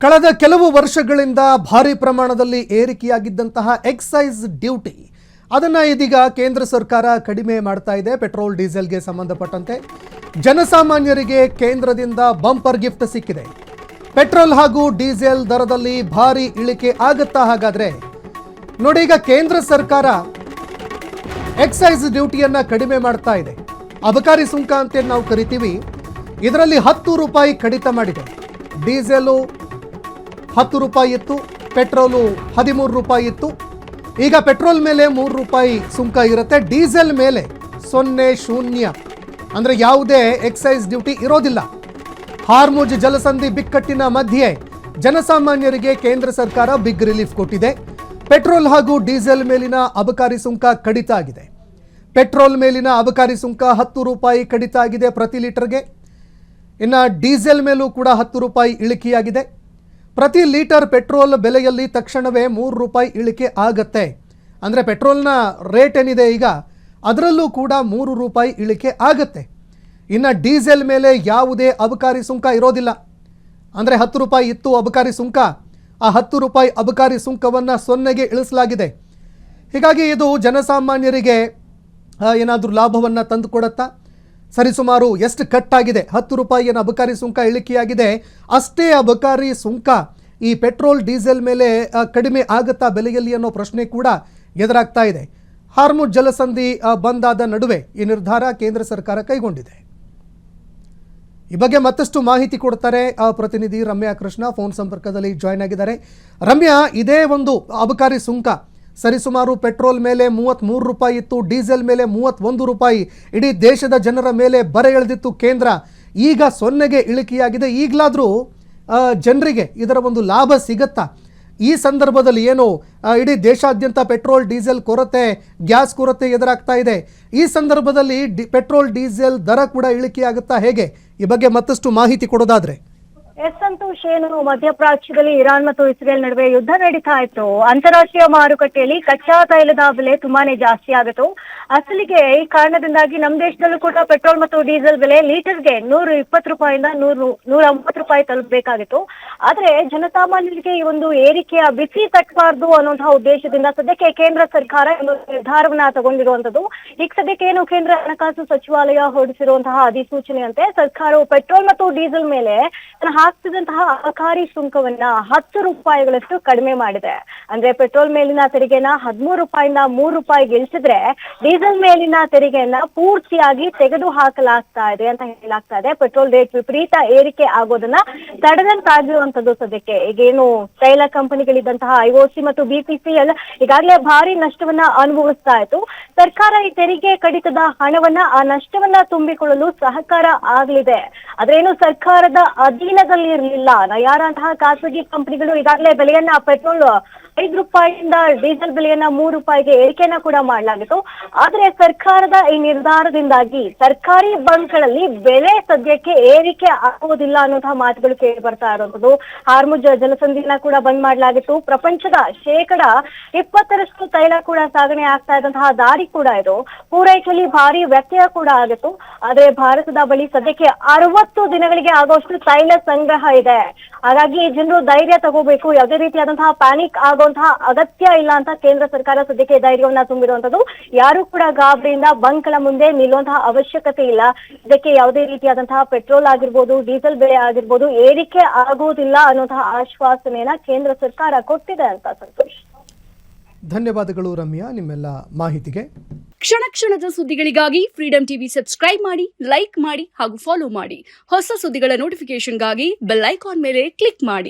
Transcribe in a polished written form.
ಕಳೆದ ಕೆಲವು ವರ್ಷಗಳಿಂದ ಭಾರಿ ಪ್ರಮಾಣದಲ್ಲಿ ಏರಿಕೆಯಾಗಿದ್ದಂತಹ ಎಕ್ಸೈಸ್ ಡ್ಯೂಟಿ ಅದನ್ನು ಇದೀಗ ಕೇಂದ್ರ ಸರ್ಕಾರ ಕಡಿಮೆ ಮಾಡ್ತಾ ಇದೆ. ಪೆಟ್ರೋಲ್ ಡೀಸೆಲ್ಗೆ ಸಂಬಂಧಪಟ್ಟಂತೆ ಜನಸಾಮಾನ್ಯರಿಗೆ ಕೇಂದ್ರದಿಂದ ಬಂಪರ್ ಗಿಫ್ಟ್ ಸಿಕ್ಕಿದೆ. ಪೆಟ್ರೋಲ್ ಹಾಗೂ ಡೀಸೆಲ್ ದರದಲ್ಲಿ ಭಾರಿ ಇಳಿಕೆ ಆಗುತ್ತಾ? ಹಾಗಾದ್ರೆ ನೋಡಿ, ಈಗ ಕೇಂದ್ರ ಸರ್ಕಾರ ಎಕ್ಸೈಸ್ ಡ್ಯೂಟಿಯನ್ನು ಕಡಿಮೆ ಮಾಡ್ತಾ ಇದೆ. ಅಬಕಾರಿ ಸುಂಕ ಅಂತ ನಾವು ಕರಿತೀವಿ. ಇದರಲ್ಲಿ 10 ರೂಪಾಯಿ ಕಡಿತ ಮಾಡಿದೆ. ಡೀಸೆಲು 10 ರೂಪಾಯಿ ಇತ್ತು, ಪೆಟ್ರೋಲು 13 ರೂಪಾಯಿ ಇತ್ತು. ಈಗ ಪೆಟ್ರೋಲ್ ಮೇಲೆ 3 ರೂಪಾಯಿ ಸುಂಕ ಇರುತ್ತೆ. ಡೀಸೆಲ್ ಮೇಲೆ 0 ಅಂದರೆ ಯಾವುದೇ ಎಕ್ಸೈಸ್ ಡ್ಯೂಟಿ ಇರೋದಿಲ್ಲ. ಹಾರ್ಮುಜ್ ಜಲಸಂಧಿ ಬಿಕ್ಕಟ್ಟಿನ ಮಧ್ಯೆ ಜನಸಾಮಾನ್ಯರಿಗೆ ಕೇಂದ್ರ ಸರ್ಕಾರ ಬಿಗ್ ರಿಲೀಫ್ ಕೊಟ್ಟಿದೆ. ಪೆಟ್ರೋಲ್ ಹಾಗೂ ಡೀಸೆಲ್ ಮೇಲಿನ ಅಬಕಾರಿ ಸುಂಕ ಕಡಿತ ಆಗಿದೆ. ಪೆಟ್ರೋಲ್ ಮೇಲಿನ ಅಬಕಾರಿ ಸುಂಕ 10 ರೂಪಾಯಿ ಕಡಿತ ಆಗಿದೆ ಪ್ರತಿ ಲೀಟರ್ಗೆ. ಇನ್ನು ಡೀಸೆಲ್ ಮೇಲೂ ಕೂಡ 10 ರೂಪಾಯಿ ಇಳಿಕೆಯಾಗಿದೆ. ಪ್ರತಿ ಲೀಟರ್ ಪೆಟ್ರೋಲ್ ಬೆಲೆಯಲ್ಲಿ ತಕ್ಷಣವೇ 3 ರೂಪಾಯಿ ಇಳಿಕೆ ಆಗತ್ತೆ. ಅಂದರೆ ಪೆಟ್ರೋಲ್ನ ರೇಟ್ ಏನಿದೆ ಈಗ ಅದರಲ್ಲೂ ಕೂಡ 3 ರೂಪಾಯಿ ಇಳಿಕೆ ಆಗತ್ತೆ. ಇನ್ನು ಡೀಸೆಲ್ ಮೇಲೆ ಯಾವುದೇ ಅಬಕಾರಿ ಸುಂಕ ಇರೋದಿಲ್ಲ. ಅಂದರೆ 10 ರೂಪಾಯಿ ಇತ್ತು ಅಬಕಾರಿ ಸುಂಕ, ಆ 10 ರೂಪಾಯಿ ಅಬಕಾರಿ ಸುಂಕವನ್ನು 0ಗೆ ಇಳಿಸಲಾಗಿದೆ. ಹೀಗಾಗಿ ಇದು ಜನಸಾಮಾನ್ಯರಿಗೆ ಏನಾದರೂ ಲಾಭವನ್ನು ತಂದುಕೊಡುತ್ತಾ? ಸರಿಸುಮಾರು ಎಷ್ಟು ಕಟ್ಟಾಗಿದೆ? 10 ರೂಪಾಯಿಯ ಅಬಕಾರಿ ಸುಂಕ ಇಳಿಕೆಯಾಗಿದೆ. ಅಷ್ಟೇ ಅಬಕಾರಿ ಸುಂಕ ಈ ಪೆಟ್ರೋಲ್ ಡೀಸೆಲ್ ಮೇಲೆ ಕಡಿಮೆ ಆಗುತ್ತಾ ಬೆಲೆಯಲ್ಲಿ ಅನ್ನೋ ಪ್ರಶ್ನೆ ಕೂಡ ಎದುರಾಗ್ತಾ ಇದೆ. ಹಾರ್ಮುಜ್ ಜಲಸಂಧಿ ಬಂದಾದ ನಡುವೆ ಈ ನಿರ್ಧಾರ ಕೇಂದ್ರ ಸರ್ಕಾರ ಕೈಗೊಂಡಿದೆ. ಈ ಬಗ್ಗೆ ಮತ್ತಷ್ಟು ಮಾಹಿತಿ ಕೊಡ್ತಾರೆ ಪ್ರತಿನಿಧಿ ರಮ್ಯಾ ಕೃಷ್ಣ ಫೋನ್ ಸಂಪರ್ಕದಲ್ಲಿ ಜಾಯ್ನ್ ಆಗಿದ್ದಾರೆ. ರಮ್ಯಾ, ಇದೇ ಒಂದು ಅಬಕಾರಿ ಸುಂಕ ಸರಿಸುಮಾರು ಪೆಟ್ರೋಲ್ ಮೇಲೆ 33 ರೂಪಾಯಿ ಇತ್ತು, ಡೀಸೆಲ್ ಮೇಲೆ 31 ರೂಪಾಯಿ, ಇಡೀ ದೇಶದ ಜನರ ಮೇಲೆ ಬರೆ ಎಳೆದಿತ್ತು ಕೇಂದ್ರ. ಈಗ 0ಗೆ ಇಳಿಕೆಯಾಗಿದೆ. ಈಗಲಾದರೂ ಜನರಿಗೆ ಇದರ ಒಂದು ಲಾಭ ಸಿಗತ್ತಾ? ಈ ಸಂದರ್ಭದಲ್ಲಿ ಏನು ಇಡೀ ದೇಶಾದ್ಯಂತ ಪೆಟ್ರೋಲ್ ಡೀಸೆಲ್ ಕೊರತೆ, ಗ್ಯಾಸ್ ಕೊರತೆ ಎದುರಾಗ್ತಾ ಇದೆ. ಈ ಸಂದರ್ಭದಲ್ಲಿ ಪೆಟ್ರೋಲ್ ಡೀಸೆಲ್ ದರ ಕೂಡ ಇಳಿಕೆಯಾಗುತ್ತಾ? ಹೇಗೆ? ಈ ಬಗ್ಗೆ ಮತ್ತಷ್ಟು ಮಾಹಿತಿ ಕೊಡೋದಾದ್ರೆ. ಸಂತೋಷ್, ಏನು ಮಧ್ಯಪ್ರಾಚ್ಯದಲ್ಲಿ ಇರಾನ್ ಮತ್ತು ಇಸ್ರೇಲ್ ನಡುವೆ ಯುದ್ಧ ನಡೀತಾ ಇತ್ತು. ಅಂತಾರಾಷ್ಟ್ರೀಯ ಮಾರುಕಟ್ಟೆಯಲ್ಲಿ ಕಚ್ಚಾ ತೈಲದ ಬೆಲೆ ತುಂಬಾನೇ ಜಾಸ್ತಿ ಆಗಿತ್ತು. ಅಸಲಿಗೆ ಈ ಕಾರಣದಿಂದಾಗಿ ನಮ್ಮ ದೇಶದಲ್ಲೂ ಕೂಡ ಪೆಟ್ರೋಲ್ ಮತ್ತು ಡೀಸೆಲ್ ಬೆಲೆ ಲೀಟರ್ಗೆ 120 ರೂಪಾಯಿಂದ 150 ರೂಪಾಯಿ ತಲುಪಬೇಕಾಗಿತ್ತು. ಆದ್ರೆ ಜನಸಾಮಾನ್ಯರಿಗೆ ಈ ಒಂದು ಏರಿಕೆಯ ಬಿಸಿ ತಟ್ಟಬಾರ್ದು ಅನ್ನುವಂತಹ ಉದ್ದೇಶದಿಂದ ಸದ್ಯಕ್ಕೆ ಕೇಂದ್ರ ಸರ್ಕಾರ ಒಂದು ನಿರ್ಧಾರವನ್ನ ತಗೊಂಡಿರುವಂತದ್ದು. ಈಗ ಸದ್ಯಕ್ಕೆ ಏನು ಕೇಂದ್ರ ಹಣಕಾಸು ಸಚಿವಾಲಯ ಹೊರಡಿಸಿರುವಂತಹ ಅಧಿಸೂಚನೆಯಂತೆ ಸರ್ಕಾರವು ಪೆಟ್ರೋಲ್ ಮತ್ತು ಡೀಸೆಲ್ ಮೇಲೆ ಹಾಕ್ತಿದಂತಹ ಅಬಕಾರಿ ಸುಂಕವನ್ನ 10 ರೂಪಾಯಿಗಳಷ್ಟು ಕಡಿಮೆ ಮಾಡಿದೆ. ಅಂದ್ರೆ ಪೆಟ್ರೋಲ್ ಮೇಲಿನ ತೆರಿಗೆನ 13 ರೂಪಾಯಿಂದ 3 ರೂಪಾಯಿಗೆ ಇಳಿಸಿದ್ರೆ ಡೀಸೆಲ್ ಮೇಲಿನ ತೆರಿಗೆಯನ್ನ ಪೂರ್ತಿಯಾಗಿ ತೆಗೆದು ಹಾಕಲಾಗ್ತಾ ಇದೆ ಅಂತ ಹೇಳಲಾಗ್ತಾ ಇದೆ. ಪೆಟ್ರೋಲ್ ರೇಟ್ ವಿಪರೀತ ಏರಿಕೆ ಆಗೋದನ್ನ ತಡೆದಂತಾಗಿರುವಂತದ್ದು ಸದ್ಯಕ್ಕೆ. ಈಗೇನು ತೈಲ ಕಂಪನಿಗಳಿದ್ದಂತಹ IOC ಮತ್ತು BPCL ಈಗಾಗಲೇ ಭಾರಿ ನಷ್ಟವನ್ನ ಅನುಭವಿಸ್ತಾ ಇತ್ತು. ಸರ್ಕಾರ ಈ ತೆರಿಗೆ ಕಡಿತದ ಹಣವನ್ನ ಆ ನಷ್ಟವನ್ನ ತುಂಬಿಕೊಳ್ಳಲು ಸಹಕಾರ ಆಗಲಿದೆ. ಅದ್ರೇನು ಸರ್ಕಾರದ ಅಧೀನದಲ್ಲಿ ಇರಲಿಲ್ಲ. ಯಾರಂತಹ ಖಾಸಗಿ ಕಂಪನಿಗಳು ಈಗಾಗಲೇ ಬೆಲೆಯನ್ನ ಪೆಟ್ರೋಲ್ 5 ರೂಪಾಯಿಯಿಂದ ಡೀಸೆಲ್ ಬೆಲೆಯನ್ನ 3 ರೂಪಾಯಿಗೆ ಏರಿಕೆಯನ್ನ ಕೂಡ ಮಾಡಲಾಗಿತ್ತು. ಆದ್ರೆ ಸರ್ಕಾರದ ಈ ನಿರ್ಧಾರದಿಂದಾಗಿ ಸರ್ಕಾರಿ ಬಂಕ್ಗಳಲ್ಲಿ ಬೆಲೆ ಸದ್ಯಕ್ಕೆ ಏರಿಕೆ ಆಗುವುದಿಲ್ಲ ಅನ್ನುವಂತಹ ಮಾತುಗಳು ಕೇಳಿ ಬರ್ತಾ ಇರುವಂತದ್ದು. ಹಾರ್ಮುಜ್ ಜಲಸಂಧಿಯನ್ನ ಕೂಡ ಬಂದ್ ಮಾಡಲಾಗಿತ್ತು. ಪ್ರಪಂಚದ 20% ತೈಲ ಕೂಡ ಸಾಗಣೆ ಆಗ್ತಾ ಇದ್ದಂತಹ ದಾರಿ ಕೂಡ ಇದು. ಪೂರೈಕೆಯಲ್ಲಿ ಭಾರಿ ವ್ಯತ್ಯಯ ಕೂಡ ಆಗಿತ್ತು. ಆದ್ರೆ ಭಾರತದ ಬಳಿ ಸದ್ಯಕ್ಕೆ 60 ದಿನಗಳಿಗೆ ಆಗುವಷ್ಟು ತೈಲ ಸಂಗ್ರಹ ಇದೆ. ಹಾಗಾಗಿ ಜನರು ಧೈರ್ಯ ತಗೋಬೇಕು. ಯಾವುದೇ ರೀತಿಯಾದಂತಹ ಪ್ಯಾನಿಕ್ ಆಗುವಂತಹ ಅಗತ್ಯ ಇಲ್ಲ ಅಂತ ಕೇಂದ್ರ ಸರ್ಕಾರ ಸದ್ಯಕ್ಕೆ ಧೈರ್ಯವನ್ನ ತುಂಬಿರುವಂತದ್ದು. ಯಾರು ಕೂಡ ಗಾಬರಿಯಿಂದ ಬಂಕ್ಗಳ ಮುಂದೆ ನಿಲ್ಲುವಂತಹ ಅವಶ್ಯಕತೆ ಇಲ್ಲ. ಇದಕ್ಕೆ ಯಾವುದೇ ರೀತಿಯಾದಂತಹ ಪೆಟ್ರೋಲ್ ಆಗಿರ್ಬೋದು, ಡೀಸೆಲ್ ಬೆಲೆ ಆಗಿರ್ಬೋದು ಏರಿಕೆ ಆಗುವುದಿಲ್ಲ ಅನ್ನುವಂತಹ ಆಶ್ವಾಸನೆಯನ್ನ ಕೇಂದ್ರ ಸರ್ಕಾರ ಕೊಟ್ಟಿದೆ ಅಂತ. ಸಂತೋಷ್, ಧನ್ಯವಾದಗಳು ರಮ್ಯಾ ನಿಮ್ಮೆಲ್ಲ ಮಾಹಿತಿಗೆ. ಕ್ಷಣ ಕ್ಷಣದ ಸುದ್ದಿಗಳಿಗಾಗಿ ಫ್ರೀಡಂ ಟಿವಿ ಸಬ್ಸ್ಕ್ರೈಬ್ ಮಾಡಿ, ಲೈಕ್ ಮಾಡಿ ಹಾಗೂ ಫಾಲೋ ಮಾಡಿ. ಹೊಸ ಸುದ್ದಿಗಳ ನೋಟಿಫಿಕೇಶನ್ಗಾಗಿ ಬೆಲ್ ಐಕಾನ್ ಮೇಲೆ ಕ್ಲಿಕ್ ಮಾಡಿ.